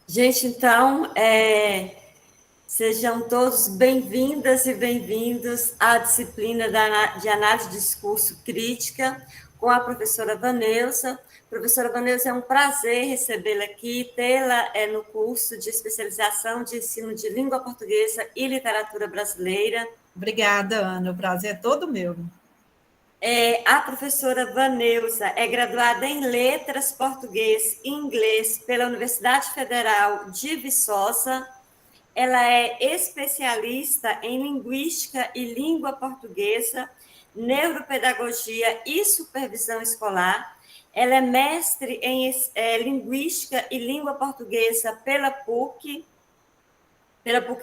Gente, então, sejam todos bem-vindas e bem-vindos à disciplina de análise de discurso crítica com a professora Vaneusa. Professora Vaneusa, é um prazer recebê-la aqui, tê-la no curso de especialização de ensino de língua portuguesa e literatura brasileira. Obrigada, Ana, o prazer é todo meu. A professora Vaneusa é graduada em Letras Português e Inglês pela Universidade Federal de Viçosa. Ela é especialista em Linguística e Língua Portuguesa, Neuropedagogia e Supervisão Escolar. Ela é mestre em Linguística e Língua Portuguesa pela PUC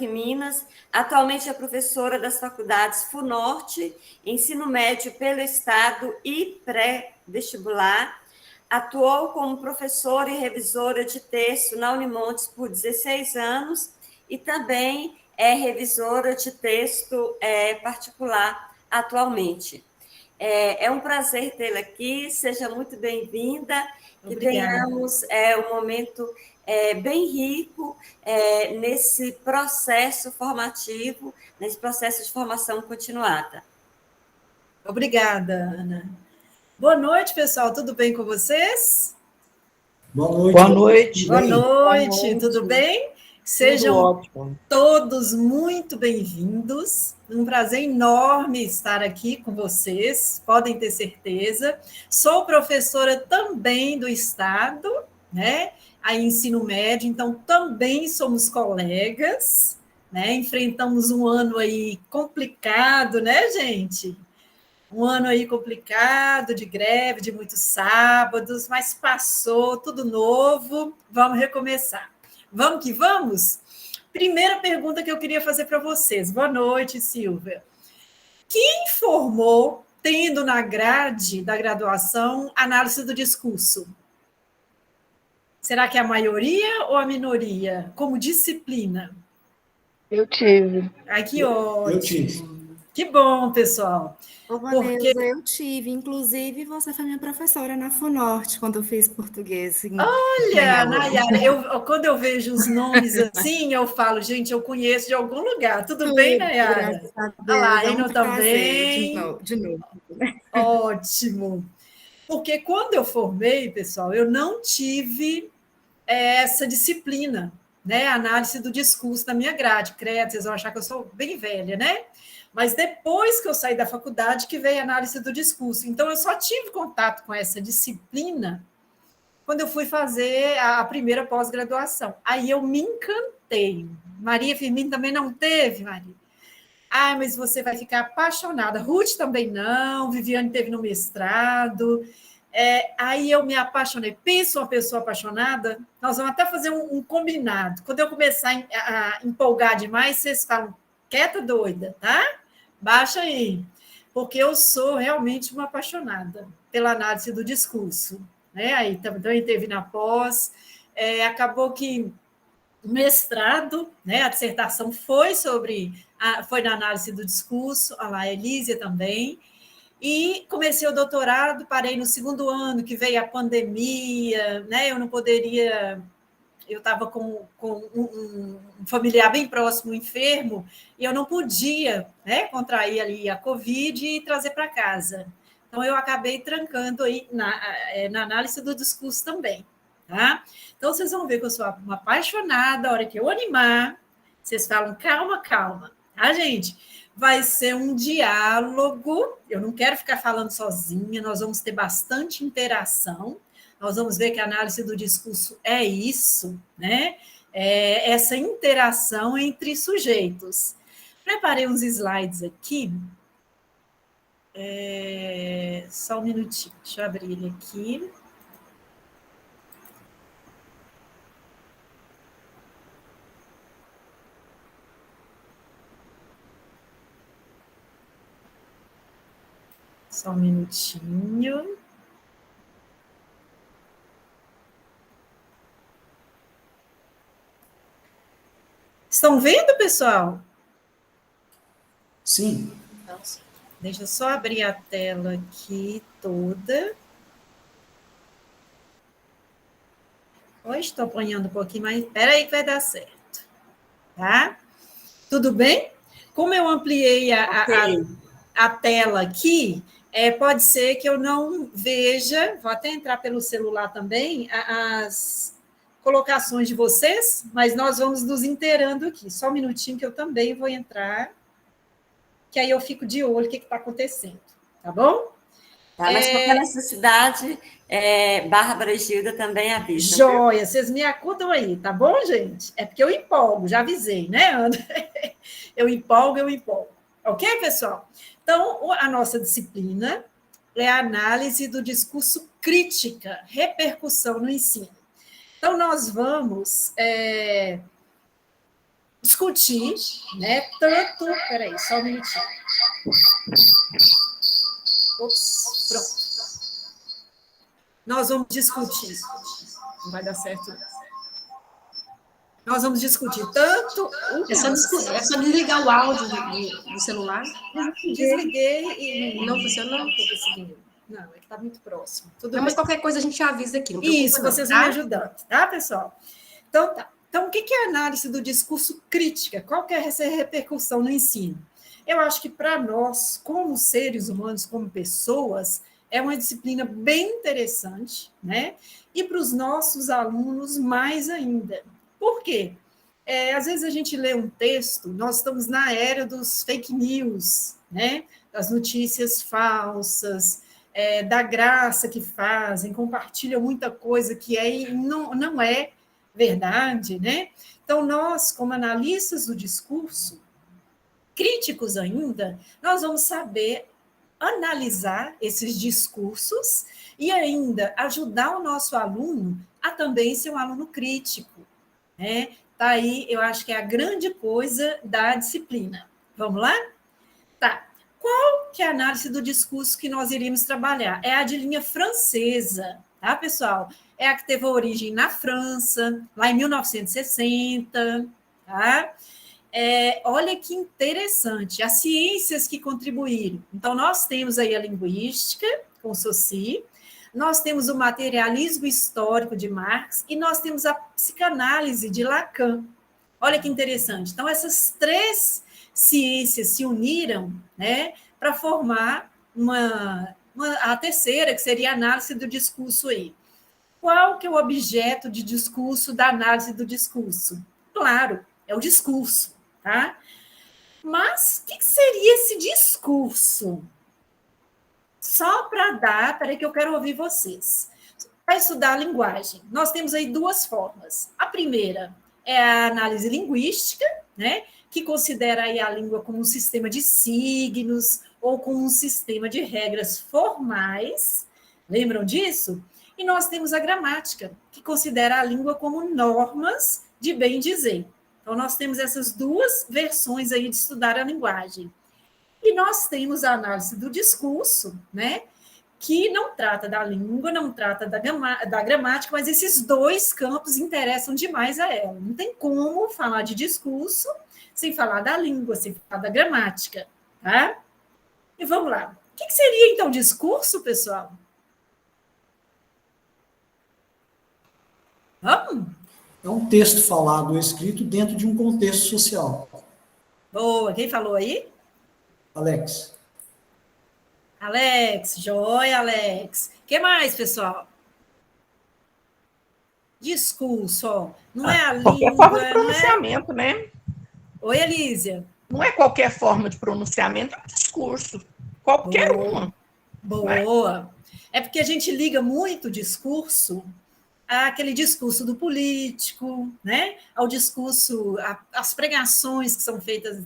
Minas. Atualmente é professora das faculdades FUNORTE, Ensino Médio pelo Estado e pré-vestibular. Atuou como professora e revisora de texto na Unimontes por 16 anos e também é revisora de texto particular atualmente. É um prazer tê-la aqui, seja muito bem-vinda, que Obrigada. tenhamos um momento bem rico nesse processo formativo, nesse processo de formação continuada. Obrigada, Ana. Boa noite, pessoal, tudo bem com vocês? Boa noite. Boa noite. Boa Boa noite, noite. tudo bem? Tudo Sejam ótimo. todos muito bem-vindos. Um prazer enorme estar aqui com vocês, podem ter certeza. Sou professora também do Estado, né? Aí ensino médio, então também somos colegas, né? Enfrentamos um ano aí complicado, né, gente? Um ano aí complicado, de greve, de muitos sábados, mas passou, tudo novo, vamos recomeçar. Vamos que vamos? Primeira pergunta que eu queria fazer para vocês. Boa noite, Silvia. Quem formou, tendo na grade da graduação, análise do discurso? Será que é a maioria ou a minoria? Como disciplina? Eu tive. Ai, que ótimo. Eu tive. Que bom, pessoal. Ô, Vaneusa, eu tive. Inclusive, você foi minha professora na FUNORTE, quando eu fiz português. Olha, Nayara, quando eu vejo os nomes assim, eu falo, gente, eu conheço de algum lugar. Tudo bem, Nayara? Graças a Deus. Olha lá, É Eno prazer, também. de novo. Ótimo. Porque quando eu formei, pessoal, eu não tive essa disciplina, né? Análise do discurso na minha grade. Credo, vocês vão achar que eu sou bem velha, né? Mas depois que eu saí da faculdade, que veio a análise do discurso. Então, eu só tive contato com essa disciplina quando eu fui fazer a primeira pós-graduação. Aí eu me encantei. Maria Firmino também não teve, Maria? Ah, mas você vai ficar apaixonada. Ruth também não, Viviane teve no mestrado. Aí eu me apaixonei. Pensa uma pessoa apaixonada? Nós vamos até fazer um combinado. Quando eu começar a empolgar demais, vocês falam, quieta doida, tá? Baixa aí. Porque eu sou realmente uma apaixonada pela análise do discurso. Né? Aí também teve na pós. Acabou que o mestrado, né, a dissertação foi foi na análise do discurso, a Elísia também, e comecei o doutorado, parei no segundo ano, que veio a pandemia, né, eu não poderia, eu estava com um familiar bem próximo, enfermo, e eu não podia, né, contrair ali a Covid e trazer para casa. Então, eu acabei trancando aí na análise do discurso também. Tá? Então, vocês vão ver que eu sou uma apaixonada, a hora que eu animar, vocês falam, calma, calma, tá, gente? Vai ser um diálogo, eu não quero ficar falando sozinha, nós vamos ter bastante interação, nós vamos ver que a análise do discurso é isso, né? Essa interação entre sujeitos. Preparei uns slides aqui, só um minutinho, deixa eu abrir ele aqui. Só um minutinho. Estão vendo, pessoal? Sim. Então, sim. Deixa eu só abrir a tela aqui toda. Hoje estou apanhando um pouquinho, mas espera aí que vai dar certo. Tá? Tudo bem? Como eu ampliei Ok. a tela aqui, pode ser que eu não veja, vou até entrar pelo celular também, as colocações de vocês, mas nós vamos nos inteirando aqui. Só um minutinho que eu também vou entrar, que aí eu fico de olho o que está acontecendo, tá bom? Tá, mas qualquer necessidade, Bárbara e Gilda também avisam, viu? Joia, vocês me acudam aí, tá bom, gente? É porque eu empolgo, já avisei, né, Ana? Eu empolgo, eu empolgo. Ok, pessoal? Então, a nossa disciplina é a análise do discurso crítica, repercussão no ensino. Então, nós vamos discutir, né, tanto... Peraí, só um minutinho. Ops, pronto. Nós vamos discutir. Não vai dar certo, não. Nós vamos discutir tanto... É só desligar o áudio do celular. Desliguei e Não funcionou? Não estou conseguindo. Não, é que está muito próximo. Tudo Não, bem. mas qualquer coisa a gente avisa aqui. Não preocupa, Isso, não, vocês tá? vão me ajudando, tá, pessoal? Então, tá. Então, o que é a análise do discurso crítica? Qual que é essa repercussão no ensino? Eu acho que para nós, como seres humanos, como pessoas, é uma disciplina bem interessante, né? E para os nossos alunos, mais ainda. Por quê? Às vezes a gente lê um texto, nós estamos na era dos fake news, né? Das notícias falsas, da graça que fazem, compartilham muita coisa que não é verdade, né? Então, nós, como analistas do discurso, críticos ainda, nós vamos saber analisar esses discursos e ainda ajudar o nosso aluno a também ser um aluno crítico, né? Tá aí, eu acho que é a grande coisa da disciplina. Vamos lá? Tá. Qual que é a análise do discurso que nós iríamos trabalhar? É a de linha francesa, tá, pessoal? É a que teve origem na França, lá em 1960, tá? Olha que interessante, as ciências que contribuíram. Então, nós temos aí a linguística, com Saussure, nós temos o materialismo histórico de Marx e nós temos a psicanálise de Lacan. Olha que interessante. Então, essas três ciências se uniram, né, para formar a terceira, que seria a análise do discurso aí. Qual que é o objeto de discurso da análise do discurso? Claro, é o discurso, tá? Mas o que seria esse discurso? Só para dar, peraí que eu quero ouvir vocês. Para estudar a linguagem, nós temos aí duas formas. A primeira é a análise linguística, né, que considera aí a língua como um sistema de signos ou como um sistema de regras formais. Lembram disso? E nós temos a gramática, que considera a língua como normas de bem dizer. Então, nós temos essas duas versões aí de estudar a linguagem. E nós temos a análise do discurso, né, que não trata da língua, não trata da gramática, mas esses dois campos interessam demais a ela. Não tem como falar de discurso sem falar da língua, sem falar da gramática, tá? E vamos lá. O que seria, então, discurso, pessoal? Vamos? É um texto falado ou escrito dentro de um contexto social. Boa, quem falou aí? Alex. Alex, joia, Alex. O que mais, pessoal? Discurso, ó. Não é a língua... Qualquer forma de pronunciamento, né? Oi, Elísia. Não é qualquer forma de pronunciamento, é um discurso. Qualquer uma. Boa. É porque a gente liga muito o discurso àquele discurso do político, né? Ao discurso, às pregações que são feitas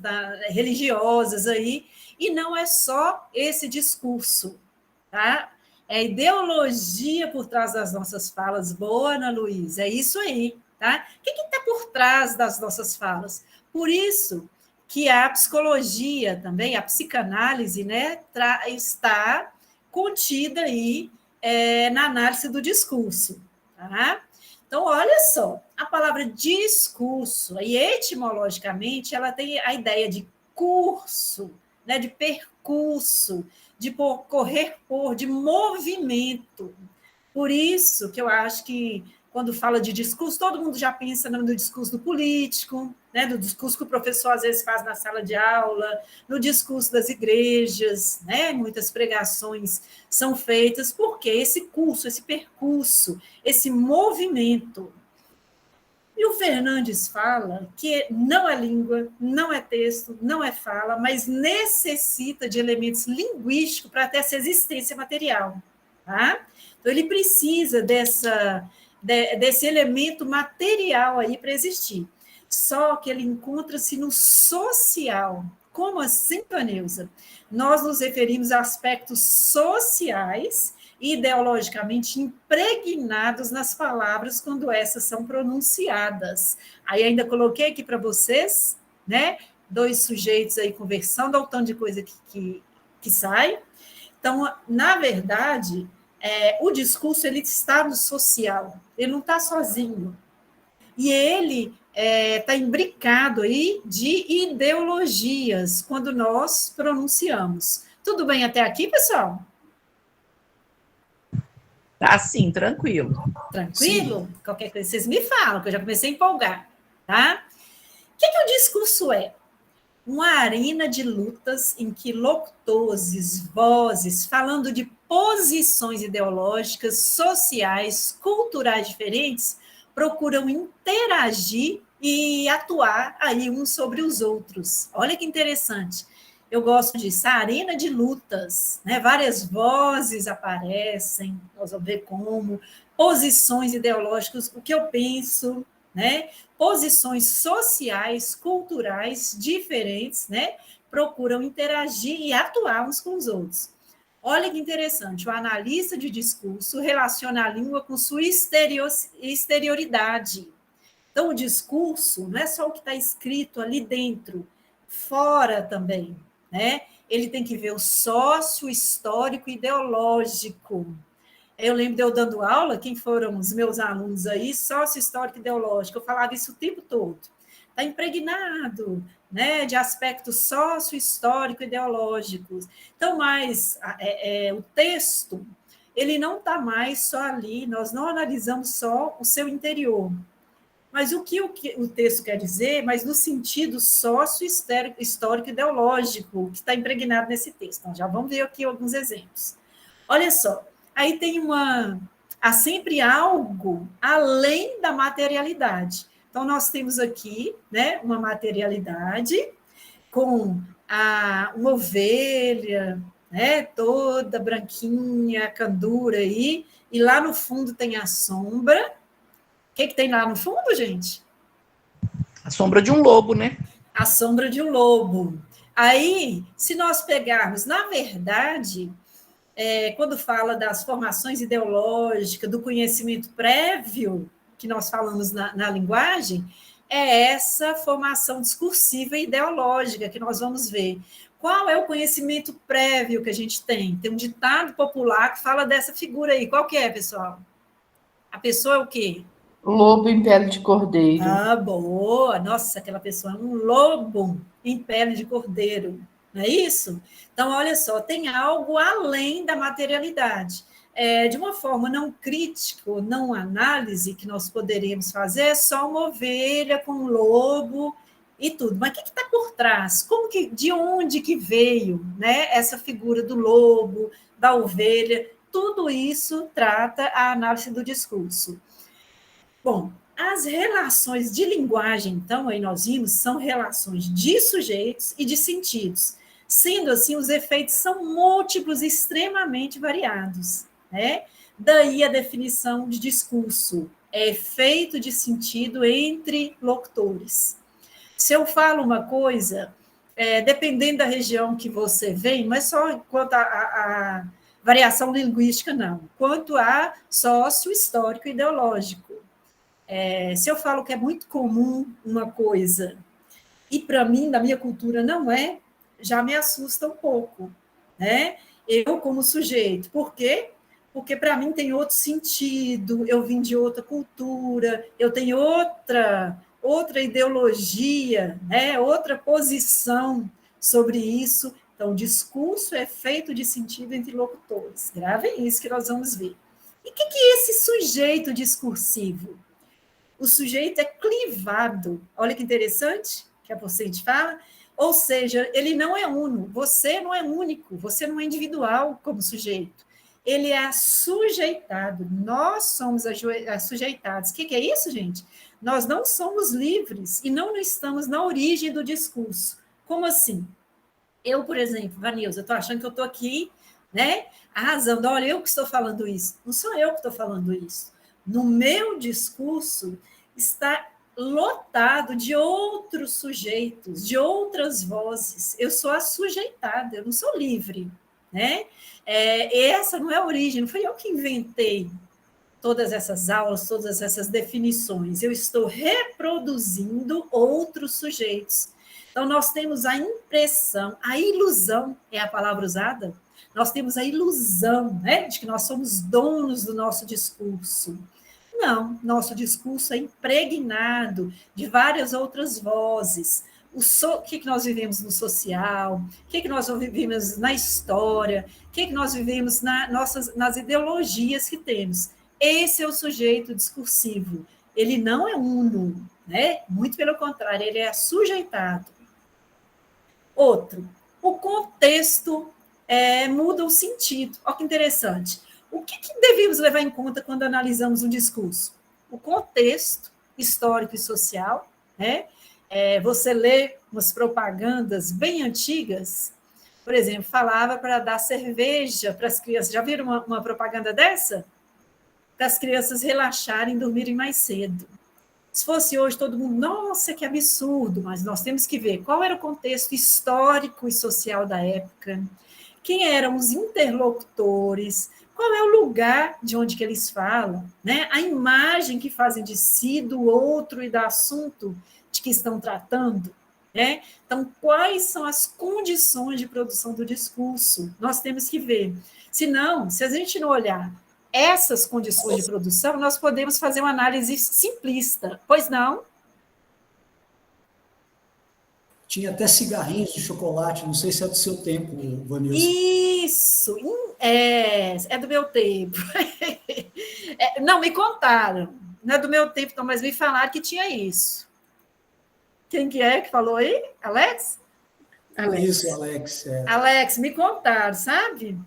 religiosas aí, e não é só esse discurso, tá? É a ideologia por trás das nossas falas. Boa, Ana Luísa, é isso aí, tá? O que está por trás das nossas falas? Por isso que a psicologia também, a psicanálise, né, está contida aí na análise do discurso, tá? Então, olha só, a palavra discurso, aí, etimologicamente, ela tem a ideia de curso, né, de percurso, de correr por, de movimento. Por isso que eu acho que quando fala de discurso, todo mundo já pensa no discurso do político, né, do discurso que o professor às vezes faz na sala de aula, no discurso das igrejas, né, muitas pregações são feitas, porque esse curso, esse percurso, esse movimento. E o Fernandes fala que não é língua, não é texto, não é fala, mas necessita de elementos linguísticos para ter essa existência material. Tá? Então, ele precisa desse elemento material aí para existir. Só que ele encontra-se no social. Como assim, Vaneusa? Nós nos referimos a aspectos sociais ideologicamente impregnados nas palavras quando essas são pronunciadas. Aí ainda coloquei aqui para vocês, né? 2 sujeitos aí conversando, ao tanto de coisa que sai. Então, na verdade, o discurso ele está no social, ele não está sozinho. E ele está imbricado aí de ideologias quando nós pronunciamos. Tudo bem até aqui, pessoal? Tá sim, tranquilo. Tranquilo? Sim. Qualquer coisa vocês me falam, que eu já comecei a empolgar. Tá? O que o discurso é? Uma arena de lutas em que locutores, vozes, falando de posições ideológicas, sociais, culturais diferentes, procuram interagir e atuar aí uns sobre os outros. Olha que interessante. Eu gosto disso, a arena de lutas, né? Várias vozes aparecem, nós vamos ver como, posições ideológicas, o que eu penso, né? Posições sociais, culturais diferentes, né? Procuram interagir e atuar uns com os outros. Olha que interessante, o analista de discurso relaciona a língua com sua exterioridade. Então, o discurso não é só o que está escrito ali dentro, fora também, né? Ele tem que ver o sócio histórico ideológico. Eu lembro de eu dando aula, quem foram os meus alunos aí, sócio histórico ideológico, eu falava isso o tempo todo. Está impregnado, né, de aspectos sócio-histórico ideológicos. Então, o texto, ele não está mais só ali, nós não analisamos só o seu interior. Mas o que o texto quer dizer, mas no sentido sócio-histórico ideológico, que está impregnado nesse texto. Então, já vamos ver aqui alguns exemplos. Olha só, aí há sempre algo além da materialidade. Então, nós temos aqui, né, uma materialidade com uma ovelha, né, toda branquinha, candura aí, e lá no fundo tem a sombra. O que tem lá no fundo, gente? A sombra de um lobo, né? A sombra de um lobo. Aí, se nós pegarmos, na verdade, quando fala das formações ideológicas, do conhecimento prévio, que nós falamos na linguagem, é essa formação discursiva e ideológica que nós vamos ver. Qual é o conhecimento prévio que a gente tem? Tem um ditado popular que fala dessa figura aí. Qual que é, pessoal? A pessoa é o quê? Lobo em pele de cordeiro. Ah, boa! Nossa, aquela pessoa é um lobo em pele de cordeiro, não é isso? Então, olha só, tem algo além da materialidade. De uma forma não crítica, não análise, que nós poderíamos fazer, é só uma ovelha com um lobo e tudo. Mas o que está por trás? De onde que veio, né, essa figura do lobo, da ovelha? Tudo isso trata a análise do discurso. Bom, as relações de linguagem, então, aí nós vimos, são relações de sujeitos e de sentidos. Sendo assim, os efeitos são múltiplos e extremamente variados, né? Daí a definição de discurso, é efeito de sentido entre locutores. Se eu falo uma coisa, dependendo da região que você vem, não é só quanto a variação linguística, não, quanto a sócio-histórico ideológico. Se eu falo que é muito comum uma coisa, e para mim, na minha cultura, não é, já me assusta um pouco, né? Eu, como sujeito. Por quê? Porque para mim tem outro sentido, eu vim de outra cultura, eu tenho outra ideologia, né? Outra posição sobre isso. Então, o discurso é feito de sentido entre locutores. Gravem isso que nós vamos ver. E o que é esse sujeito discursivo? O sujeito é clivado. Olha que interessante que a Pocente fala. Ou seja, ele não é uno. Você não é único. Você não é individual como sujeito. Ele é sujeitado. Nós somos sujeitados. O que é isso, gente? Nós não somos livres e não estamos na origem do discurso. Como assim? Eu, por exemplo, Vanilza, eu estou achando que eu estou aqui, né, arrasando. Olha, eu que estou falando isso. Não sou eu que estou falando isso. No meu discurso está lotado de outros sujeitos, de outras vozes. Eu sou assujeitada, eu não sou livre, né? Essa não é a origem, não fui eu que inventei todas essas aulas, todas essas definições. Eu estou reproduzindo outros sujeitos. Então, nós temos a impressão, a ilusão é a palavra usada, nós temos a ilusão, né, de que nós somos donos do nosso discurso. Não, nosso discurso é impregnado de várias outras vozes. O que nós vivemos no social, o que nós vivemos na história, o que nós vivemos nas ideologias que temos. Esse é o sujeito discursivo. Ele não é uno, né? Muito pelo contrário, ele é sujeitado. Outro, o contexto muda o sentido. Olha que interessante. O que devemos levar em conta quando analisamos um discurso? O contexto histórico e social, né? Você lê umas propagandas bem antigas, por exemplo, falava para dar cerveja para as crianças. Já viram uma propaganda dessa? Para as crianças relaxarem e dormirem mais cedo. Se fosse hoje, todo mundo, nossa, que absurdo, mas nós temos que ver qual era o contexto histórico e social da época, quem eram os interlocutores, qual é o lugar de onde que eles falam, né? A imagem que fazem de si, do outro e do assunto de que estão tratando, né? Então, quais são as condições de produção do discurso? Nós temos que ver. Senão, se a gente não olhar essas condições de produção, nós podemos fazer uma análise simplista. Pois não? Tinha até cigarrinhos de chocolate, não sei se é do seu tempo, Vanilson. Isso, é do meu tempo. Não, me contaram. Não é do meu tempo, não, mas me falaram que tinha isso. Quem que é que falou aí? Alex? Isso, Alex. Alex, me contaram, sabe?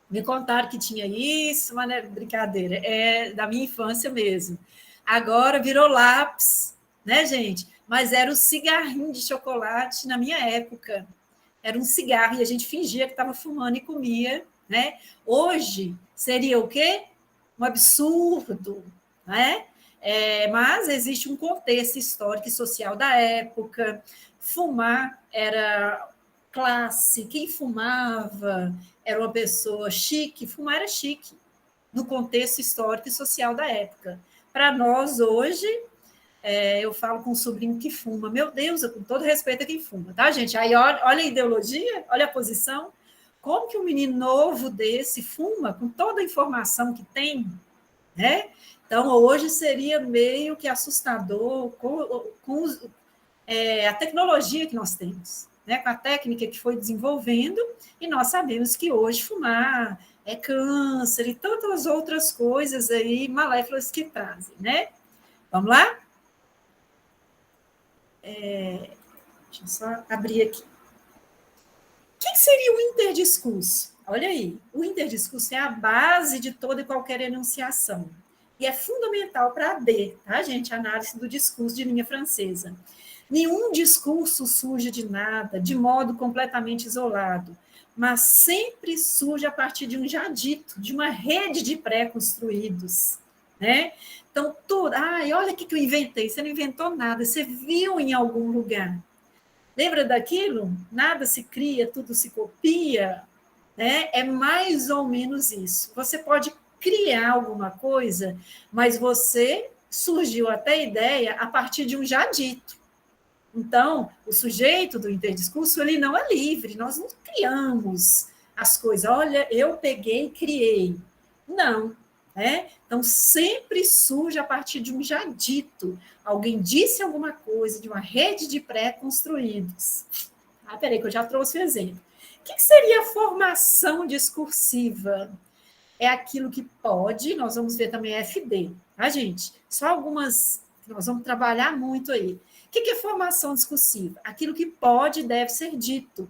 Me contaram que tinha isso, mas não é brincadeira, é da minha infância mesmo. Agora virou lápis, né, gente? Mas era o cigarrinho de chocolate na minha época. Era um cigarro e a gente fingia que estava fumando e comia, né? Hoje seria o quê? Um absurdo, né? Mas existe um contexto histórico e social da época. Fumar era classe, quem fumava era uma pessoa chique, fumar era chique, no contexto histórico e social da época. Para nós, hoje, eu falo com um sobrinho que fuma, meu Deus, com todo respeito a quem fuma, tá, gente? Aí olha a ideologia, olha a posição, como que um menino novo desse fuma com toda a informação que tem, né? Então, hoje seria meio que assustador com a tecnologia que nós temos, né, com a técnica que foi desenvolvendo, e nós sabemos que hoje fumar é câncer e tantas outras coisas aí maléfilas que trazem, né? Vamos lá? Deixa eu só abrir aqui. O que seria o interdiscurso? Olha aí, o interdiscurso é a base de toda e qualquer enunciação, e é fundamental para a D, tá, gente? A análise do discurso de linha francesa. Nenhum discurso surge de nada, de modo completamente isolado, mas sempre surge a partir de um já dito, de uma rede de pré-construídos, né? Então, tudo... olha o que eu inventei. Você não inventou nada, você viu em algum lugar. Lembra daquilo? Nada se cria, tudo se copia, né? É mais ou menos isso. Você pode criar alguma coisa, mas você surgiu até a ideia a partir de um já dito. Então, o sujeito do interdiscurso, ele não é livre, nós não criamos as coisas. Olha, eu peguei e criei. Não, né? Então, sempre surge a partir de um já dito. Alguém disse alguma coisa, de uma rede de pré-construídos. Peraí, que eu já trouxe o exemplo. O que seria a formação discursiva? é aquilo que pode, nós vamos ver também FD, tá, gente? Só algumas, nós vamos trabalhar muito aí. O que é formação discursiva? Aquilo que pode e deve ser dito,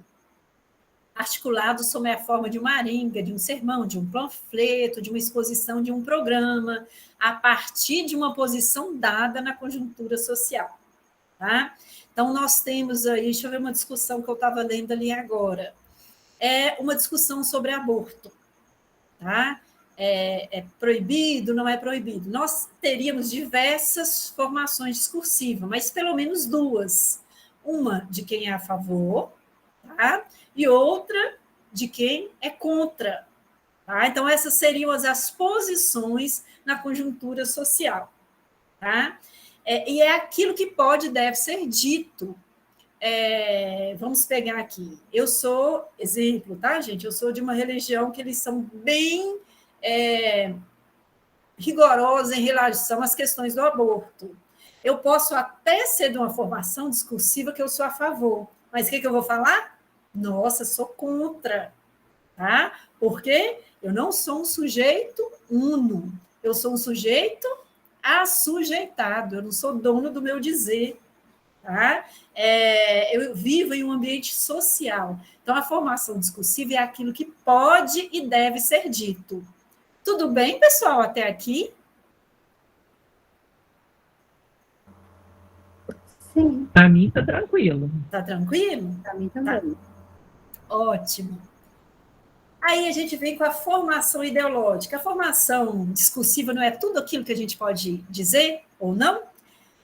articulado sob a forma de uma arenga, de um sermão, de um panfleto, de uma exposição, de um programa, a partir de uma posição dada na conjuntura social. Tá? Então, nós temos aí, deixa eu ver uma discussão que eu estava lendo ali agora, é uma discussão sobre aborto. Tá? É proibido, não é proibido? Nós teríamos diversas formações discursivas, mas pelo menos duas. Uma de quem é a favor, tá? E outra de quem é contra. Tá? Então, essas seriam as posições na conjuntura social. Tá? E é aquilo que pode e deve ser dito. Vamos pegar aqui. Eu sou, exemplo, tá, gente? Eu sou de uma religião que eles são bem rigorosos em relação às questões do aborto. Eu posso até ser de uma formação discursiva que eu sou a favor, mas o que eu vou falar? Nossa, sou contra, tá? Porque eu não sou um sujeito uno, eu sou um sujeito assujeitado, eu não sou dono do meu dizer, tá? Eu vivo em um ambiente social. Então, a formação discursiva é aquilo que pode e deve ser dito. Tudo bem, pessoal, até aqui? Sim. Para mim está tranquilo. Tá tranquilo? Para mim também. Tá. Ótimo. Aí a gente vem com a formação ideológica. A formação discursiva não é tudo aquilo que a gente pode dizer ou não?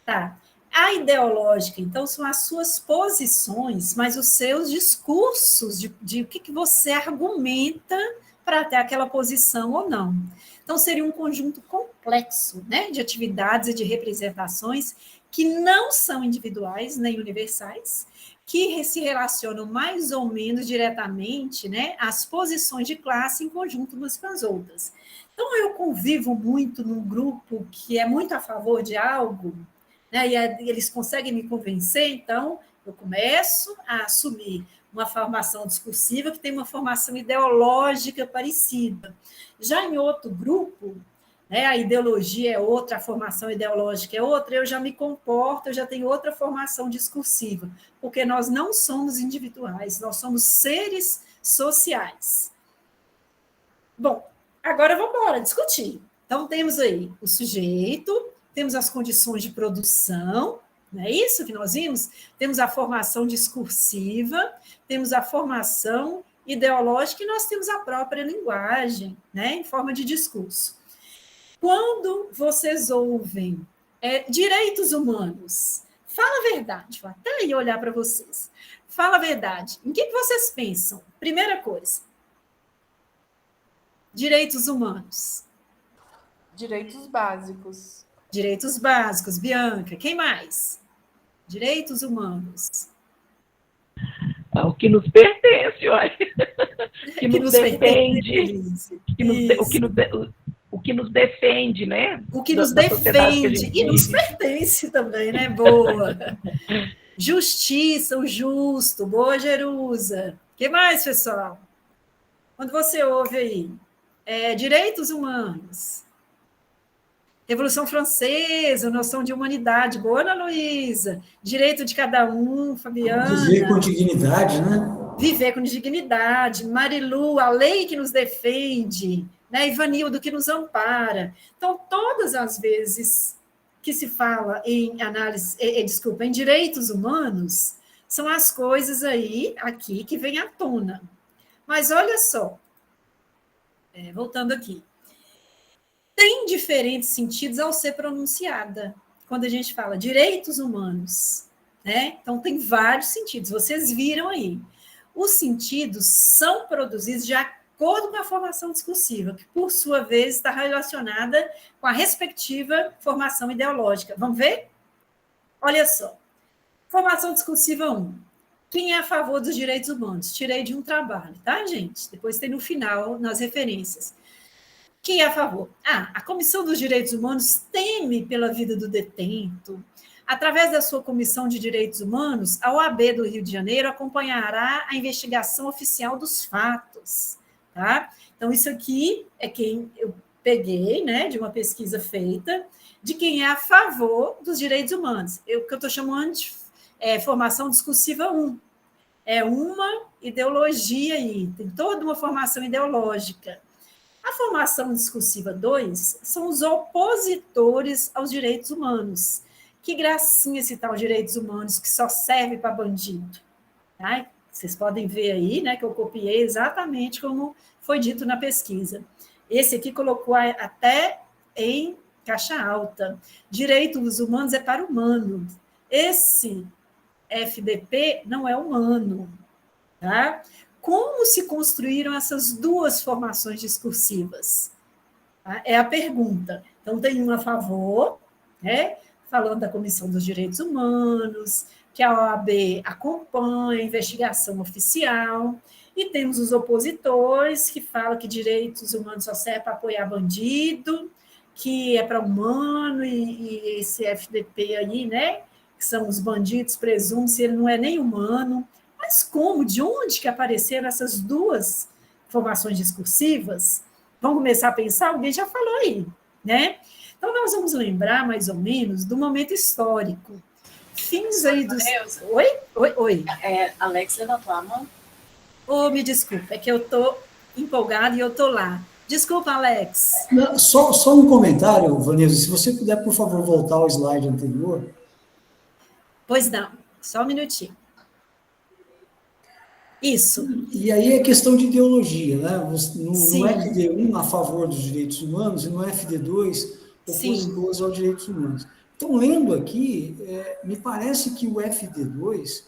Tá. A ideológica, então, são as suas posições, mas os seus discursos de o que você argumenta para ter aquela posição ou não. Então, seria um conjunto complexo, né, de atividades e de representações que não são individuais nem universais, que se relacionam mais ou menos diretamente, né, às posições de classe em conjunto umas com as outras. Então, eu convivo muito num grupo que é muito a favor de algo, né, e eles conseguem me convencer, então eu começo a assumir uma formação discursiva que tem uma formação ideológica parecida. Já em outro grupo, né, a ideologia é outra, a formação ideológica é outra, eu já me comporto, eu já tenho outra formação discursiva, porque nós não somos individuais, nós somos seres sociais. Bom, agora vamos embora discutir. Então, temos aí o sujeito, temos as condições de produção, não é isso que nós vimos? Temos a formação discursiva, temos a formação ideológica e nós temos a própria linguagem, né, em forma de discurso. Quando vocês ouvem direitos humanos, fala a verdade, vou até aí olhar para vocês. Fala a verdade. Em que vocês pensam? Primeira coisa. Direitos humanos. Direitos básicos. Direitos básicos, Bianca. Quem mais? Direitos humanos. O que nos pertence, olha. Que nos defende. O que nos defende, né? O que nos defende e nos pertence também, né? Boa. Justiça, o justo, boa Jerusa. O que mais, pessoal? Quando você ouve aí, direitos humanos, Revolução Francesa, noção de humanidade, boa Ana Luísa, direito de cada um, Fabiana. Viver com dignidade, né? Viver com dignidade, Marilu, a lei que nos defende, né? Ivanildo, que nos ampara. Então, todas as vezes que se fala em análise, em direitos humanos, são as coisas aí, aqui, que vêm à tona. Mas olha só, voltando aqui, tem diferentes sentidos ao ser pronunciada, quando a gente fala direitos humanos, né? Então, tem vários sentidos, vocês viram aí. Os sentidos são produzidos de acordo com a formação discursiva, que, por sua vez, está relacionada com a respectiva formação ideológica. Vamos ver? Olha só. Formação discursiva 1. Quem é a favor dos direitos humanos? Tirei de um trabalho, tá, gente? Depois tem no final, nas referências. Quem é a favor? A Comissão dos Direitos Humanos teme pela vida do detento. Através da sua Comissão de Direitos Humanos, a OAB do Rio de Janeiro acompanhará a investigação oficial dos fatos. tá? Então, isso aqui é quem eu peguei, né, de uma pesquisa feita, de quem é a favor dos direitos humanos. O que eu estou chamando de formação discursiva 1. É uma ideologia aí, tem toda uma formação ideológica. A formação discursiva 2 são os opositores aos direitos humanos. Que gracinha esse tal direitos humanos que só serve para bandido. Tá? Vocês podem ver aí, né, que eu copiei exatamente como foi dito na pesquisa. Esse aqui colocou até em caixa alta. Direitos humanos é para humano. Esse FDP não é humano. Tá? Como se construíram essas duas formações discursivas? Tá? É a pergunta. Então, tem um a favor, né, falando da Comissão dos Direitos Humanos, que a OAB acompanha a investigação oficial, e temos os opositores, que falam que direitos humanos só serve para apoiar bandido, que é para humano, e esse FDP aí, né, que são os bandidos, presume-se, ele não é nem humano. Mas como, de onde que apareceram essas duas formações discursivas? Vamos começar a pensar? Alguém já falou aí, né? Então, nós vamos lembrar, mais ou menos, do momento histórico. Fins aí dos... Oi. Alex levantou a mão. Oh, me desculpa, é que eu estou empolgada e eu estou lá. Desculpa, Alex. Não, só um comentário, Vanessa, se você puder, por favor, voltar ao slide anterior. Pois não, só um minutinho. Isso. E aí é questão de ideologia, né? No FD1 a favor dos direitos humanos e no FD2 opositores aos direitos humanos. Então, lendo aqui, me parece que o FD2,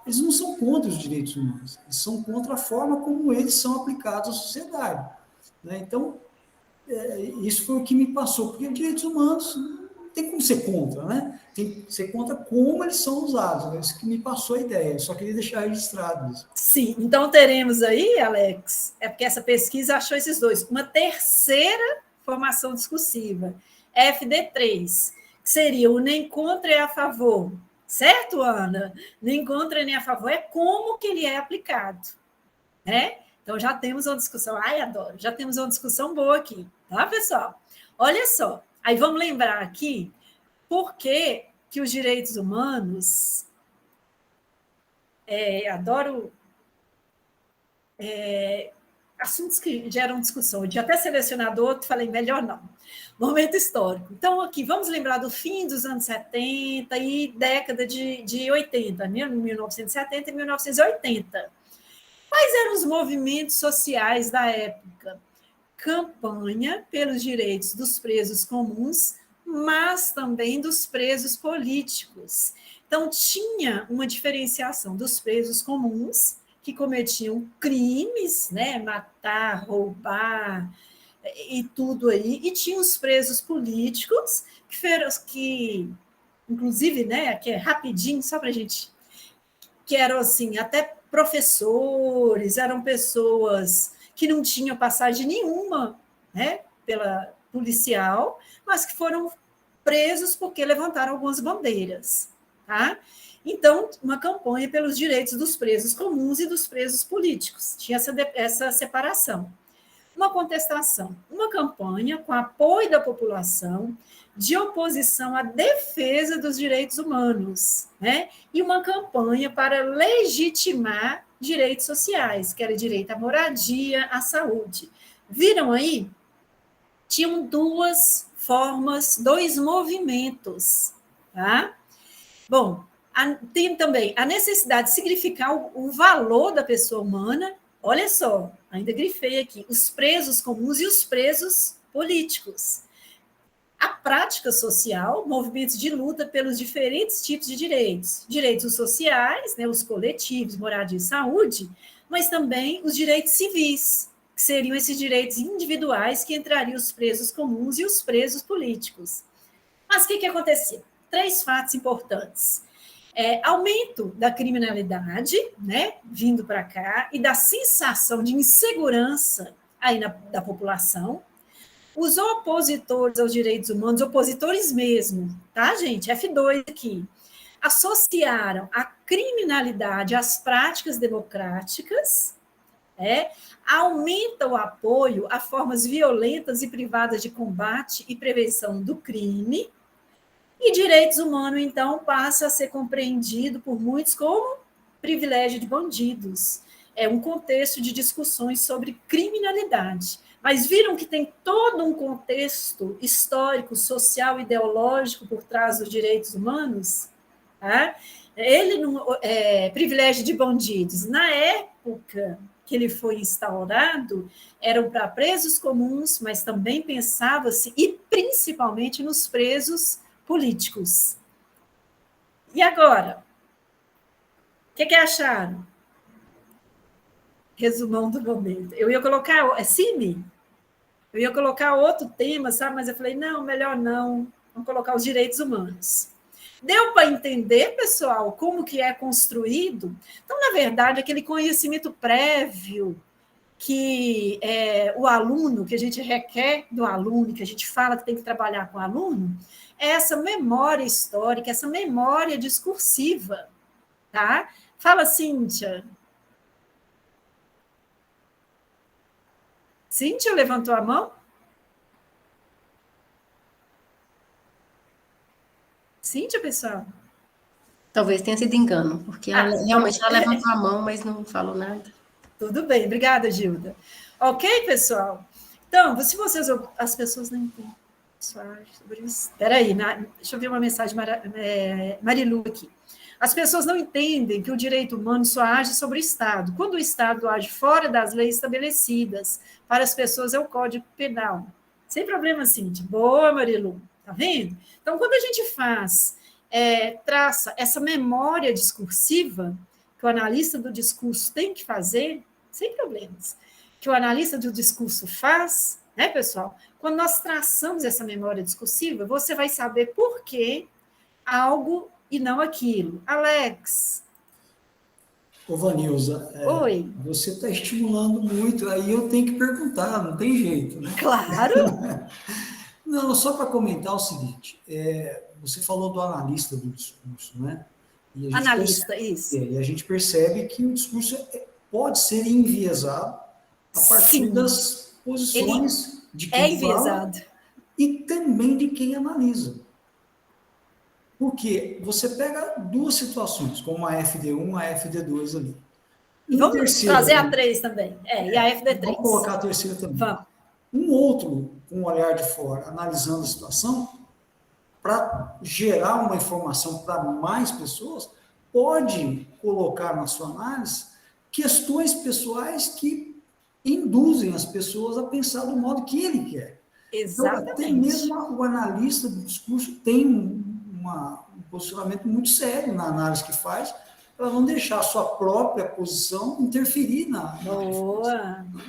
eles não são contra os direitos humanos, eles são contra a forma como eles são aplicados à sociedade. Né? Então, isso foi o que me passou, porque os direitos humanos não tem como ser contra, né? Tem que ser contra como eles são usados. Né? Isso que me passou a ideia, eu só queria deixar registrado isso. Sim, então teremos aí, Alex, é porque essa pesquisa achou esses dois, uma terceira formação discursiva, FD3, que seria o nem contra e a favor. Certo, Ana? Nem contra nem a favor é como que ele é aplicado. Né? Então, já temos uma discussão. Ai, adoro. Já temos uma discussão boa aqui. Tá, pessoal? Olha só. Aí, vamos lembrar aqui por que os direitos humanos... adoro... assuntos que geram discussão. Eu tinha até selecionado outro, falei, melhor não. Momento histórico. Então, aqui, vamos lembrar do fim dos anos 70 e década de 80, 1970 e 1980. Quais eram os movimentos sociais da época? Campanha pelos direitos dos presos comuns, mas também dos presos políticos. Então, tinha uma diferenciação dos presos comuns, que cometiam crimes, né, matar, roubar e tudo aí, e tinha os presos políticos, que inclusive, né, aqui é rapidinho, só para a gente, que eram assim, até professores, eram pessoas que não tinham passagem nenhuma, né, pela policial, mas que foram presos porque levantaram algumas bandeiras, tá? Então, uma campanha pelos direitos dos presos comuns e dos presos políticos. Tinha essa separação. Uma contestação, uma campanha com apoio da população de oposição à defesa dos direitos humanos, né? E uma campanha para legitimar direitos sociais, que era direito à moradia, à saúde. Viram aí? Tinham duas formas, dois movimentos, tá? Bom, tem também a necessidade de significar o valor da pessoa humana. Olha só, ainda grifei aqui, os presos comuns e os presos políticos. A prática social, movimentos de luta pelos diferentes tipos de direitos. Direitos sociais, né, os coletivos, moradia e saúde, mas também os direitos civis, que seriam esses direitos individuais que entrariam os presos comuns e os presos políticos. Mas o que acontecia? 3 fatos importantes. Aumento da criminalidade, né, vindo para cá, e da sensação de insegurança aí da população. Os opositores aos direitos humanos, opositores mesmo, tá, gente? F2 aqui, associaram a criminalidade às práticas democráticas, aumenta o apoio a formas violentas e privadas de combate e prevenção do crime, e direitos humanos, então, passa a ser compreendido por muitos como privilégio de bandidos. É um contexto de discussões sobre criminalidade. Mas viram que tem todo um contexto histórico, social, ideológico por trás dos direitos humanos? Tá? Ele não privilégio de bandidos. Na época que ele foi instaurado, eram para presos comuns, mas também pensava-se, e principalmente nos presos políticos. E agora? O que acharam? Resumão do momento. Eu ia colocar... Cine? Eu ia colocar outro tema, sabe? Mas eu falei, não, melhor não. Vamos colocar os direitos humanos. Deu para entender, pessoal, como que é construído? Então, na verdade, aquele conhecimento prévio que o aluno, que a gente requer do aluno, que a gente fala que tem que trabalhar com o aluno, é essa memória histórica, essa memória discursiva, tá? Fala, Cíntia. Cíntia levantou a mão? Cíntia, pessoal? Talvez tenha sido engano, porque realmente ela levantou a mão, mas não falou nada. Tudo bem, obrigada, Gilda. Ok, pessoal? Então, se vocês... As pessoas não entendem. Espera aí, deixa eu ver uma mensagem Marilu aqui. As pessoas não entendem que o direito humano só age sobre o Estado. Quando o Estado age fora das leis estabelecidas, para as pessoas é o Código Penal. Sem problema, Cíntia. Boa, Marilu. Tá vendo? Então, quando a gente traça essa memória discursiva, que o analista do discurso tem que fazer, sem problemas, que o analista do discurso faz, né, pessoal? Quando nós traçamos essa memória discursiva, você vai saber por que algo e não aquilo. Alex. Ô, Vanilza, Oi. Você está estimulando muito, aí eu tenho que perguntar, não tem jeito, né? Claro. Não, só para comentar o seguinte, você falou do analista do discurso, né? Analista, isso. E a gente percebe que o discurso pode ser enviesado a partir das posições de quem fala e também de quem analisa. Porque você pega duas situações, como a FD1 e a FD2 ali. Vamos trazer a 3 também, e a FD3. Vamos colocar a terceira também. Vamos. Um outro, com um olhar de fora, analisando a situação, para gerar uma informação para mais pessoas, pode colocar na sua análise questões pessoais que induzem as pessoas a pensar do modo que ele quer. Exatamente. Então, até mesmo o analista do discurso tem um posicionamento muito sério na análise que faz, para não deixar a sua própria posição interferir na...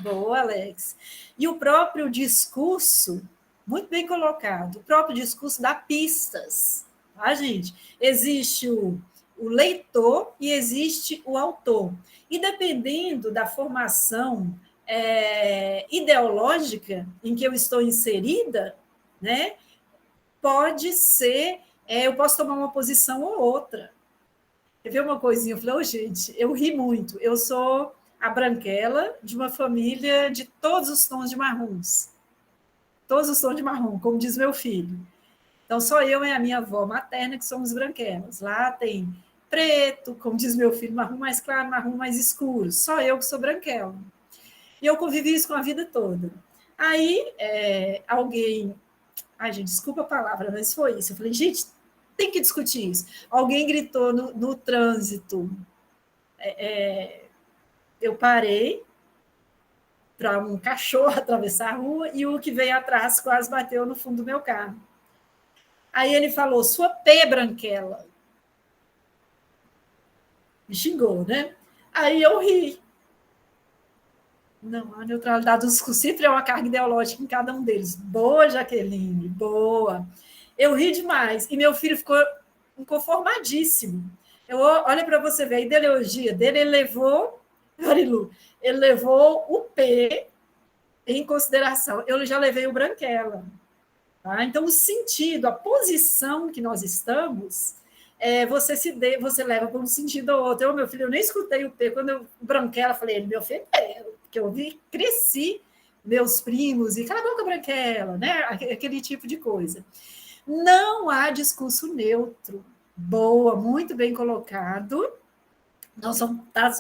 Boa, Alex. E o próprio discurso, muito bem colocado, o próprio discurso dá pistas, tá, gente? Existe o leitor e existe o autor. E dependendo da formação ideológica em que eu estou inserida, né, pode ser, eu posso tomar uma posição ou outra. Quer ver uma coisinha? Eu falei, gente, eu ri muito. Eu sou a branquela de uma família de todos os tons de marrons. Todos os tons de marrom, como diz meu filho. Então, só eu e a minha avó materna que somos branquelas. Lá tem preto, como diz meu filho, marrom mais claro, marrom mais escuro. Só eu que sou branquela. E eu convivi isso com a vida toda. Aí, alguém... Ai, gente, desculpa a palavra, mas foi isso. Eu falei, gente, tem que discutir isso. Alguém gritou no trânsito. Eu parei para um cachorro atravessar a rua e o que veio atrás quase bateu no fundo do meu carro. Aí ele falou, sua P, branquela. Me xingou, né? Aí eu ri. Não, a neutralidade do discurso sempre é uma carga ideológica em cada um deles. Boa, Jaqueline, boa. Eu ri demais. E meu filho ficou inconformadíssimo. Olha para você ver, a ideologia dele, ele levou, Marilu, ele levou o P em consideração. Eu já levei o branquela. Tá? Então, o sentido, a posição que nós estamos, você leva para um sentido ou outro. Meu filho, eu nem escutei o P. Quando eu branquela, falei, ele me ofendeu. que eu vi, cresci, meus primos, e cala a boca, branquela, né? Aquele tipo de coisa. Não há discurso neutro. Boa, muito bem colocado. Nós vamos estar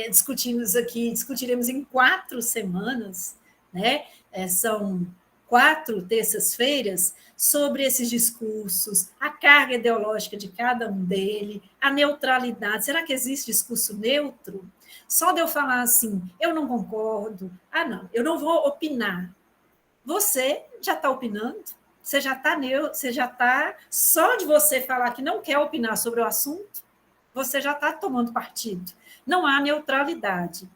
discutindo isso aqui, discutiremos em 4 semanas, né? São 4 terças-feiras sobre esses discursos, a carga ideológica de cada um deles, a neutralidade. Será que existe discurso neutro? Só de eu falar assim, eu não concordo, não, eu não vou opinar. Você já está opinando? Você já está, só de você falar que não quer opinar sobre o assunto, você já está tomando partido. Não há neutralidade.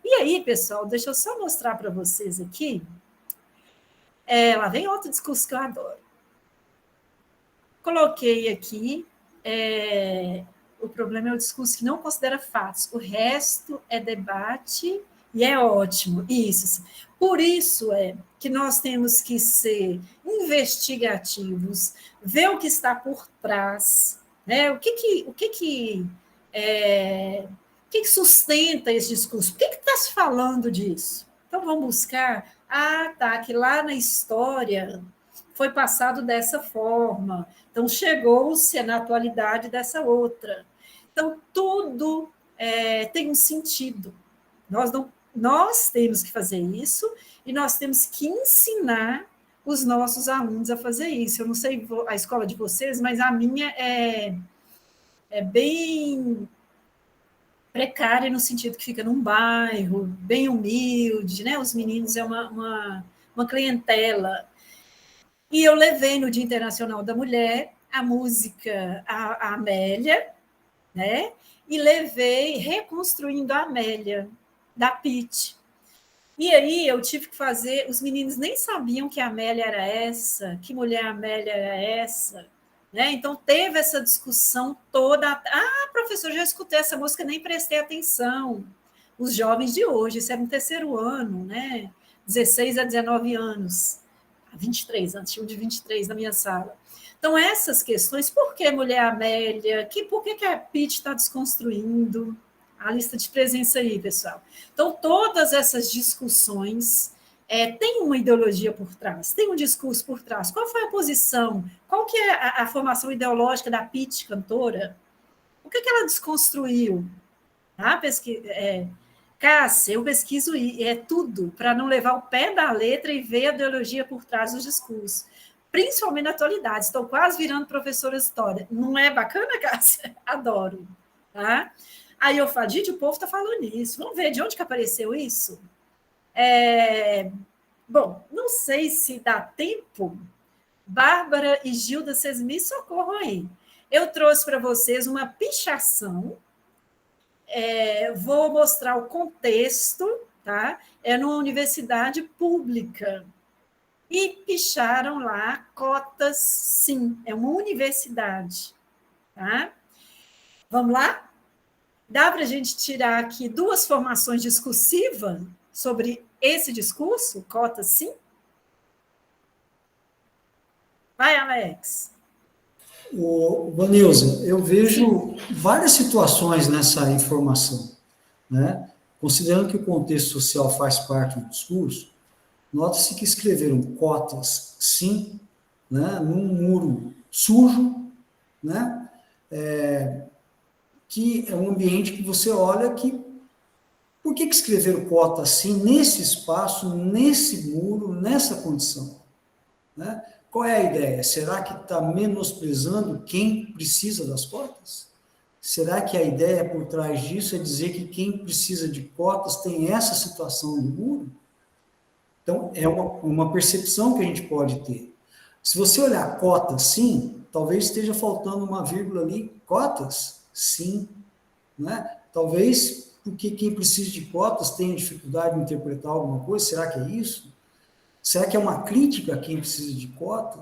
E aí, pessoal, deixa eu só mostrar para vocês aqui. Lá vem outro discurso que eu adoro. Coloquei aqui, o problema é o discurso que não considera fatos, o resto é debate e é ótimo. Isso. Por isso que nós temos que ser investigativos, ver o que está por trás, né? O que sustenta esse discurso? Por que está se falando disso? Então, vamos buscar, que lá na história foi passado dessa forma, então chegou-se na atualidade dessa outra. Então, tudo tem um sentido. Nós temos que fazer isso e nós temos que ensinar os nossos alunos a fazer isso. Eu não sei a escola de vocês, mas a minha é bem precária no sentido que fica num bairro bem humilde, né? Os meninos é uma clientela. E eu levei no Dia Internacional da Mulher a música a Amélia, né? E levei Reconstruindo a Amélia, da Pitty. E aí eu tive que fazer, os meninos nem sabiam que a Amélia era essa, que mulher Amélia era essa, né? Então teve essa discussão toda. Professor, já escutei essa música, nem prestei atenção. Os jovens de hoje, isso era no 3º ano, né? 16 a 19 anos. 23 anos, tinha um de 23 na minha sala. Então, essas questões, por que mulher Amélia? Por que a Pitty está desconstruindo? A lista de presença aí, pessoal. Então, todas essas discussões têm uma ideologia por trás, tem um discurso por trás. Qual foi a posição? Qual que é a formação ideológica da Pitty, cantora? O que ela desconstruiu? Cássia, eu pesquiso tudo para não levar o pé da letra e ver a ideologia por trás dos discursos, principalmente na atualidade. Estou quase virando professora de história. Não é bacana, Cássia? Adoro. Tá? Aí eu falo, gente, o povo está falando isso. Vamos ver de onde que apareceu isso? Bom, não sei se dá tempo. Bárbara e Gilda, vocês me socorram aí. Eu trouxe para vocês uma pichação. Vou mostrar o contexto, tá? É numa universidade pública. E picharam lá cotas, sim, é uma universidade. Tá? Vamos lá? Dá para a gente tirar aqui 2 formações discursivas sobre esse discurso, cotas, sim? Vai, Alex. Vanilza, eu vejo várias situações nessa informação, né? Considerando que o contexto social faz parte do discurso, nota-se que escreveram cotas, sim, né, num muro sujo, né, que é um ambiente que você olha que... Por que escreveram cota assim, nesse espaço, nesse muro, nessa condição? Né? Qual é a ideia? Será que está menosprezando quem precisa das cotas? Será que a ideia por trás disso é dizer que quem precisa de cotas tem essa situação do muro? Então, é uma percepção que a gente pode ter. Se você olhar cotas, sim, talvez esteja faltando uma vírgula ali, cotas, sim. Né? Talvez porque quem precisa de cotas tenha dificuldade em interpretar alguma coisa, será que é isso? Será que é uma crítica a quem precisa de cota?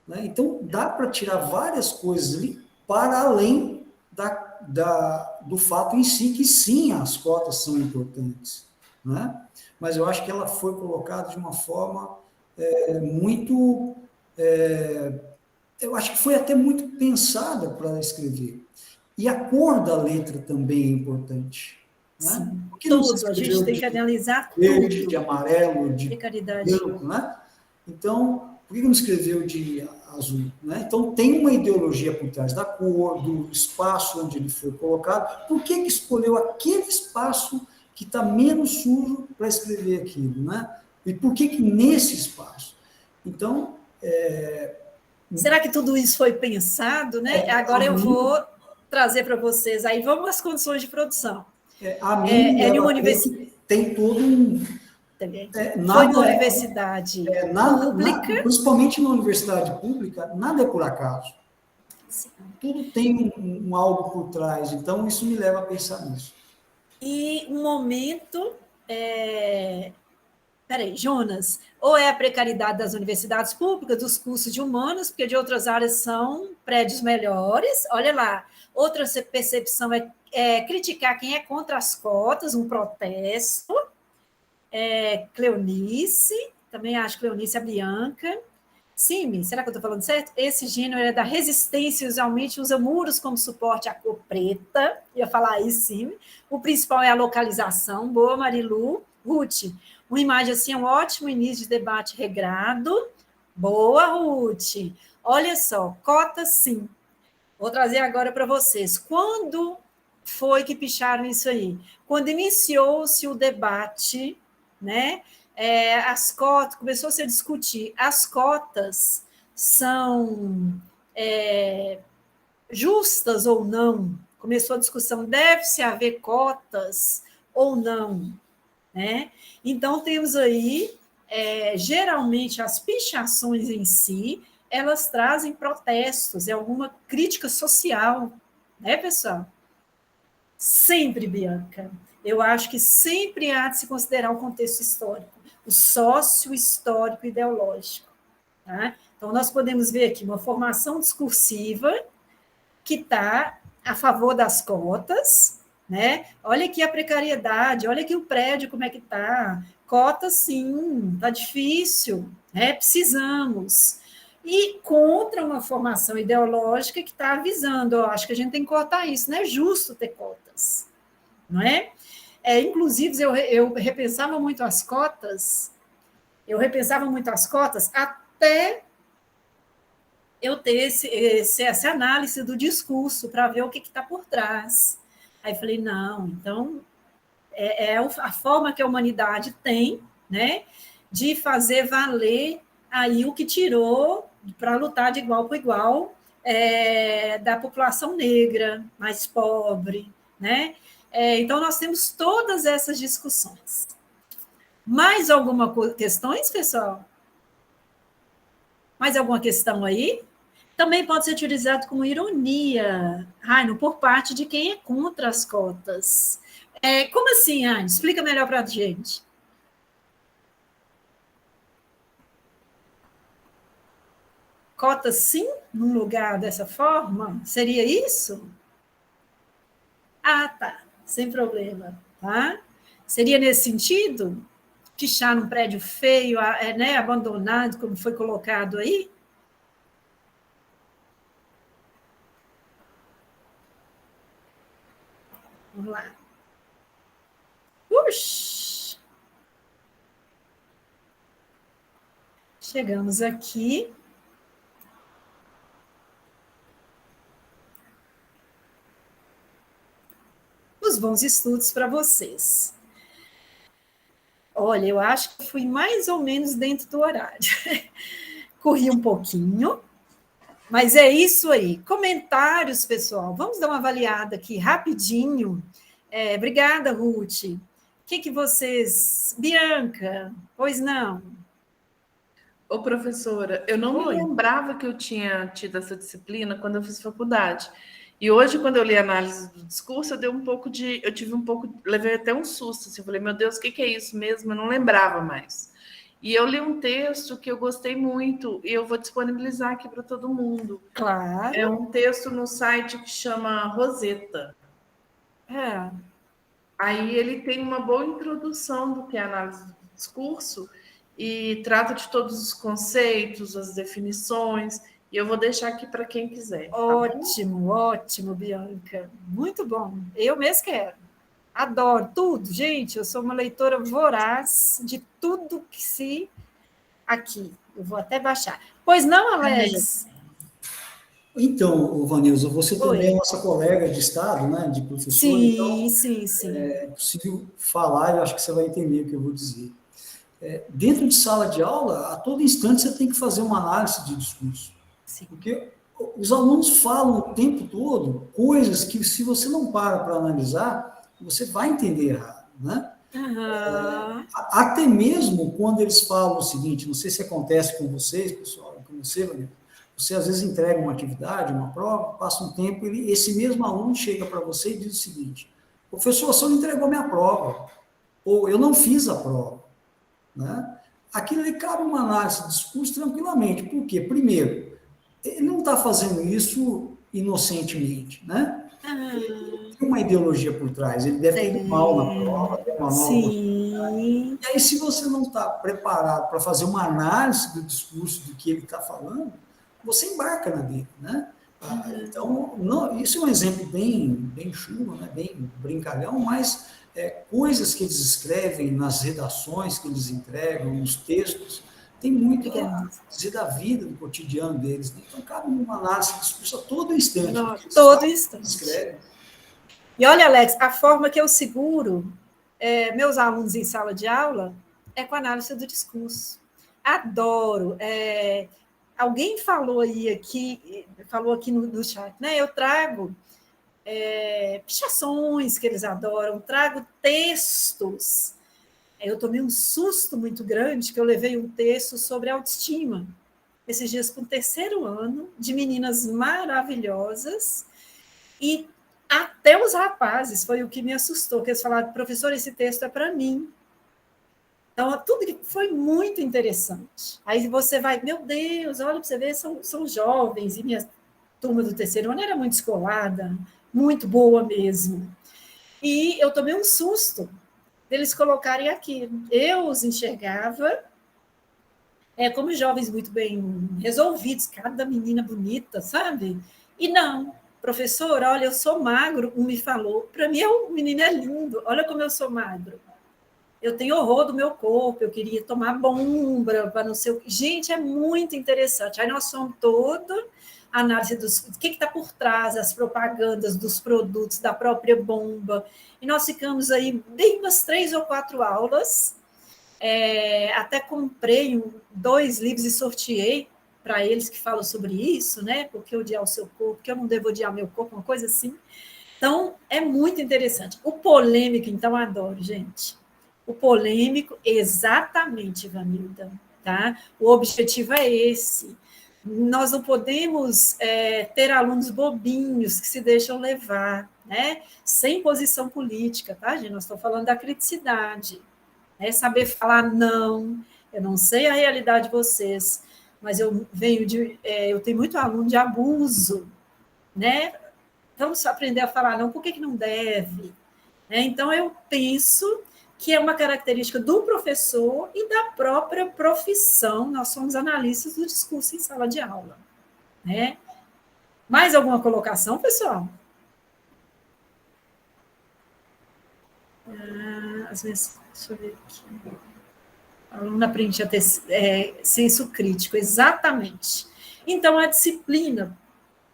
Né? Então, dá para tirar várias coisas ali para além do fato em si, que sim, as cotas são importantes. Né? Mas eu acho que ela foi colocada de uma forma muito... eu acho que foi até muito pensada para escrever. E a cor da letra também é importante. Né? Por que não se Tudo, a gente escreveu tem que analisar verde, tudo. de amarelo, de Precariedade. branco, né? Então, por que não escreveu de azul? Né? Então, tem uma ideologia por trás da cor, do espaço onde ele foi colocado. Por que escolheu aquele espaço que está menos sujo para escrever aquilo? Né? E por que nesse espaço? Então, será que tudo isso foi pensado? Né? Agora eu vou trazer para vocês, aí vamos às condições de produção. A minha em uma universidade. Tem todo um... Foi numa universidade pública. Principalmente na universidade pública, nada é por acaso. Sim. Tudo tem um algo por trás, então isso me leva a pensar nisso. E um momento... Peraí, Jonas, ou é a precariedade das universidades públicas, dos cursos de humanos, porque de outras áreas são prédios melhores. Olha lá, outra percepção é criticar quem é contra as cotas, um protesto. Cleonice, também acho Cleonice, a Bianca. Sim, será que eu estou falando certo? Esse gênero é da resistência, usualmente usa muros como suporte à cor preta. Ia falar isso, sim. O principal é a localização. Boa, Marilu. Ruth, uma imagem assim é um ótimo início de debate regrado. Boa, Ruth. Olha só, cota sim. Vou trazer agora para vocês. Quando foi que picharam isso aí? Quando iniciou-se o debate, né? As cotas, começou a se discutir, as cotas são justas ou não? Começou a discussão, deve-se haver cotas ou não? Né? Então, temos aí, geralmente, as pichações em si, elas trazem protestos, alguma crítica social, né, pessoal? Sempre, Bianca. Eu acho que sempre há de se considerar o contexto histórico, o sócio-histórico ideológico. Tá? Então, nós podemos ver aqui uma formação discursiva que está a favor das cotas, né? Olha aqui a precariedade, olha aqui o prédio, como é que está. Cota, sim, está difícil, né? Precisamos. E contra uma formação ideológica que está avisando, acho que a gente tem que cortar isso, não é justo ter cotas, não é? Inclusive, eu repensava muito as cotas, até eu ter essa análise do discurso para ver o que está por trás. Aí falei, não, então a forma que a humanidade tem, né, de fazer valer aí o que tirou para lutar de igual para igual da população negra, mais pobre, né? Então, nós temos todas essas discussões. Mais alguma questões, pessoal? Mais alguma questão aí? Também pode ser utilizado como ironia, Raino, por parte de quem é contra as cotas. Como assim, Anne? Explica melhor para a gente. Cota sim, num lugar dessa forma? Seria isso? Ah, tá. Sem problema. Tá? Seria nesse sentido? Pichar num prédio feio, né, abandonado, como foi colocado aí? Vamos lá. Puxa! Chegamos aqui. Os bons estudos para vocês. Olha, eu acho que fui mais ou menos dentro do horário. Corri um pouquinho, mas é isso aí. Comentários, pessoal. Vamos dar uma avaliada aqui rapidinho. Obrigada, Ruth. O que vocês... Bianca, pois não? Ô, professora, eu não me lembrava que eu tinha tido essa disciplina quando eu fiz faculdade. E hoje, quando eu li a análise do discurso, levei até um susto, assim, eu falei, meu Deus, o que é isso mesmo? Eu não lembrava mais. E eu li um texto que eu gostei muito, e eu vou disponibilizar aqui para todo mundo. Claro. É um texto no site que chama Rosetta. Aí ele tem uma boa introdução do que é a análise do discurso, e trata de todos os conceitos, as definições, e eu vou deixar aqui para quem quiser. Ótimo, ótimo, Bianca. Muito bom. Eu mesmo quero. Adoro tudo, gente. Eu sou uma leitora voraz de tudo que se aqui. Eu vou até baixar. Pois não, Alex? Então, Vanilza, você também é Oi. nossa colega de Estado, né, de professor, Sim, então sim, sim. é possível falar, eu acho que você vai entender o que eu vou dizer. Dentro de sala de aula, a todo instante você tem que fazer uma análise de discurso. Sim. Porque os alunos falam o tempo todo coisas que, se você não para analisar, você vai entender errado, né? Uhum. Até mesmo quando eles falam o seguinte, não sei se acontece com vocês, pessoal, com você, Vanilza, você às vezes entrega uma atividade, uma prova, passa um tempo, esse mesmo aluno chega para você e diz o seguinte: professor, você não entregou minha prova, ou eu não fiz a prova, né? Aquilo ali cabe uma análise de discurso tranquilamente. Por quê? Primeiro, ele não está fazendo isso inocentemente, né? Ele tem uma ideologia por trás, ele deve ter ido mal na prova, ter uma nova oportunidade. Sim. E aí, se você não está preparado para fazer uma análise do discurso do que ele está falando, você embarca na dele, né? Então, não, isso é um exemplo bem chulo, né? Bem brincalhão, mas coisas que eles escrevem nas redações que eles entregam, nos textos, tem muito a dizer da vida, do cotidiano deles, né? Então, cabe uma análise de discurso a todo instante. Não, Eles todo falam, instante. escrevem. E olha, Alex, a forma que eu seguro meus alunos em sala de aula é com análise do discurso. Adoro. Alguém falou aqui no chat, né? Eu trago pichações que eles adoram, trago textos. Eu tomei um susto muito grande que eu levei um texto sobre autoestima esses dias com o 3º ano, de meninas maravilhosas, e até os rapazes, foi o que me assustou, que eles falaram: professor, esse texto é para mim. Então, tudo foi muito interessante. Aí você vai, meu Deus, olha para você ver, são jovens, e minha turma do 3º ano era muito escolada, muito boa mesmo. E eu tomei um susto deles colocarem aqui. Eu os enxergava como jovens muito bem resolvidos, cada menina bonita, sabe? E não, professor, olha, eu sou magro, me falou, para mim o menino é lindo, olha como eu sou magro. Eu tenho horror do meu corpo, eu queria tomar bomba, para não ser... Gente, é muito interessante. Aí nós somos toda análise do que está por trás, as propagandas dos produtos, da própria bomba. E nós ficamos aí bem umas 3 ou 4 aulas. Até comprei 2 livros e sorteei para eles que falam sobre isso, né? Porque odiar o seu corpo, porque eu não devo odiar meu corpo, uma coisa assim. Então, é muito interessante. O polêmico, então, adoro, gente. O polêmico, exatamente, Vanilda, tá? O objetivo é esse. Nós não podemos ter alunos bobinhos que se deixam levar, né? Sem posição política, tá, gente? Nós estamos falando da criticidade. Saber falar não. Eu não sei a realidade de vocês, mas eu tenho muito aluno de abuso, né? Vamos aprender a falar não, por que não deve? Então, eu penso que é uma característica do professor e da própria profissão. Nós somos analistas do discurso em sala de aula, né? Mais alguma colocação, pessoal? Deixa eu ver aqui. A aluna aprende a ter senso crítico, exatamente. Então, a disciplina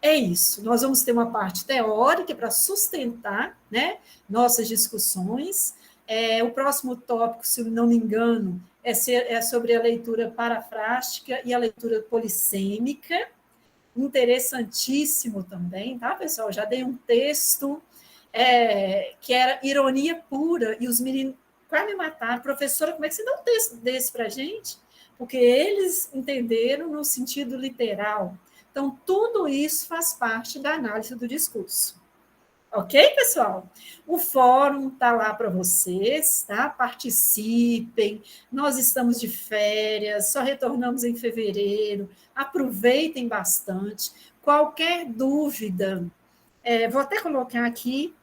é isso. Nós vamos ter uma parte teórica para sustentar, né, nossas discussões. O próximo tópico, se não me engano, é sobre a leitura parafrástica e a leitura polissêmica. Interessantíssimo também, tá, pessoal? Já dei um texto que era ironia pura, e os meninos quase me mataram. Professora, como é que você dá um texto desse para a gente? Porque eles entenderam no sentido literal. Então, tudo isso faz parte da análise do discurso. Ok, pessoal? O fórum está lá para vocês, tá? Participem. Nós estamos de férias, só retornamos em fevereiro. Aproveitem bastante. Qualquer dúvida, vou até colocar aqui,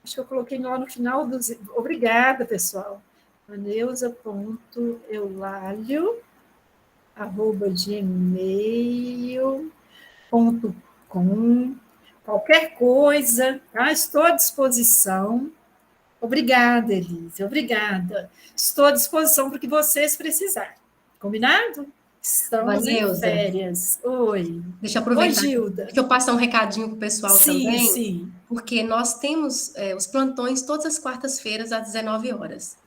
acho que eu coloquei lá no final dos... Obrigada, pessoal. aneusa.eulalio@gmail.com. Qualquer coisa, tá? Estou à disposição. Obrigada, Elise, obrigada. Estou à disposição para o que vocês precisarem. Combinado? Estamos em férias. Oi. Deixa eu aproveitar. Oi, Gilda. Deixa eu passar um recadinho para o pessoal também. Sim. Porque nós temos os plantões todas as quartas-feiras, às 19 horas.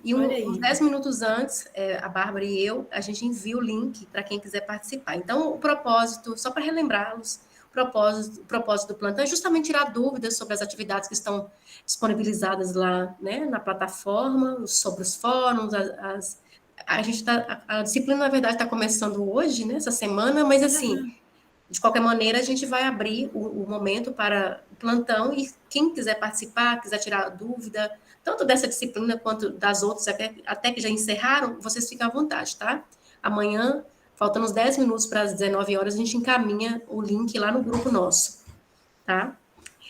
E uns 10 minutos antes, a Bárbara e eu, a gente envia o link para quem quiser participar. Então, o propósito, só para relembrá-los, o propósito do plantão é justamente tirar dúvidas sobre as atividades que estão disponibilizadas lá, né, na plataforma, sobre os fóruns, a disciplina, na verdade, está começando hoje, né, essa semana, mas assim, de qualquer maneira, a gente vai abrir o momento para o plantão e quem quiser participar, quiser tirar dúvida, tanto dessa disciplina quanto das outras, até que já encerraram, vocês ficam à vontade, tá? Amanhã, faltando uns 10 minutos para as 19 horas, a gente encaminha o link lá no grupo nosso, tá?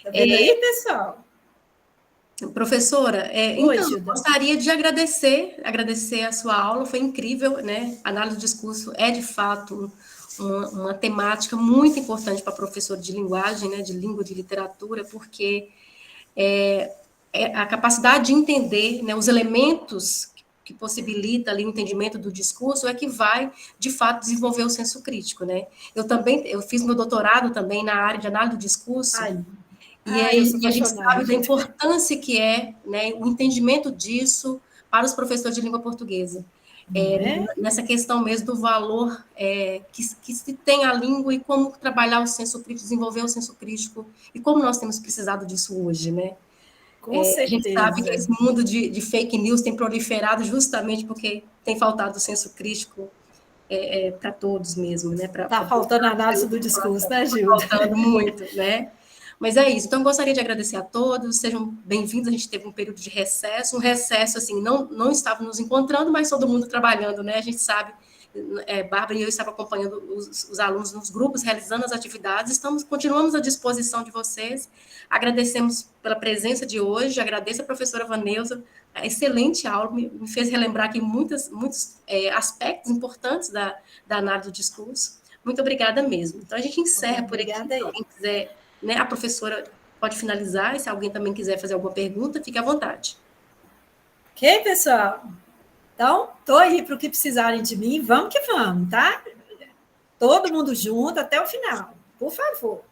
Tá vendo aí, pessoal? Professora, então, gostaria de agradecer a sua aula, foi incrível, né? A análise do discurso é, de fato, uma temática muito importante para professor de linguagem, né? De língua, de literatura, porque a capacidade de entender, né, os elementos que possibilita ali o entendimento do discurso é que vai, de fato, desenvolver o senso crítico, né? Eu fiz meu doutorado também na área de análise do discurso, e a gente sabe da importância que é, né, o entendimento disso para os professores de língua portuguesa. Nessa questão mesmo do valor que se tem a língua e como trabalhar o senso crítico, desenvolver o senso crítico, e como nós temos precisado disso hoje, né? Com certeza. A gente sabe que esse mundo de fake news tem proliferado justamente porque tem faltado o senso crítico para todos mesmo, né? Está faltando a análise do discurso, né, Gilda? Está faltando muito, né? Mas é isso. Então, eu gostaria de agradecer a todos, sejam bem-vindos. A gente teve um período de recesso, assim, não estávamos nos encontrando, mas todo mundo trabalhando, né? A gente sabe, Bárbara e eu estava acompanhando os alunos nos grupos, realizando as atividades, continuamos à disposição de vocês. Agradecemos pela presença de hoje, agradeço a professora Vaneusa, a excelente aula, me fez relembrar aqui muitos aspectos importantes da análise do discurso. Muito obrigada mesmo. Então, a gente encerra por aqui, se alguém quiser, né, a professora pode finalizar, e se alguém também quiser fazer alguma pergunta, fique à vontade. Ok, pessoal? Então, estou aí para o que precisarem de mim, vamos que vamos, tá? Todo mundo junto até o final, por favor.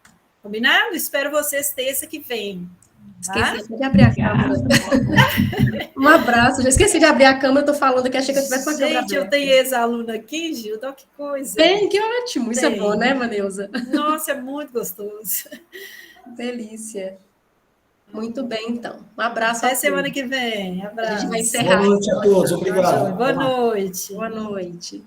Combinado? Espero vocês terça que vem. Tá? Esqueci de abrir a câmera. Um abraço. Já esqueci de abrir a câmera, estou falando que achei que eu tivesse com a câmera aberta. Gente, eu tenho ex-aluna aqui, Gil, que coisa. Tem, que ótimo. Isso é bom, né, Vaneusa? Nossa, é muito gostoso. Delícia. Muito bem, então. Um abraço. Até semana que vem. Abraço. A gente vai encerrar. Boa noite a todos. Obrigado. Boa noite. Boa noite.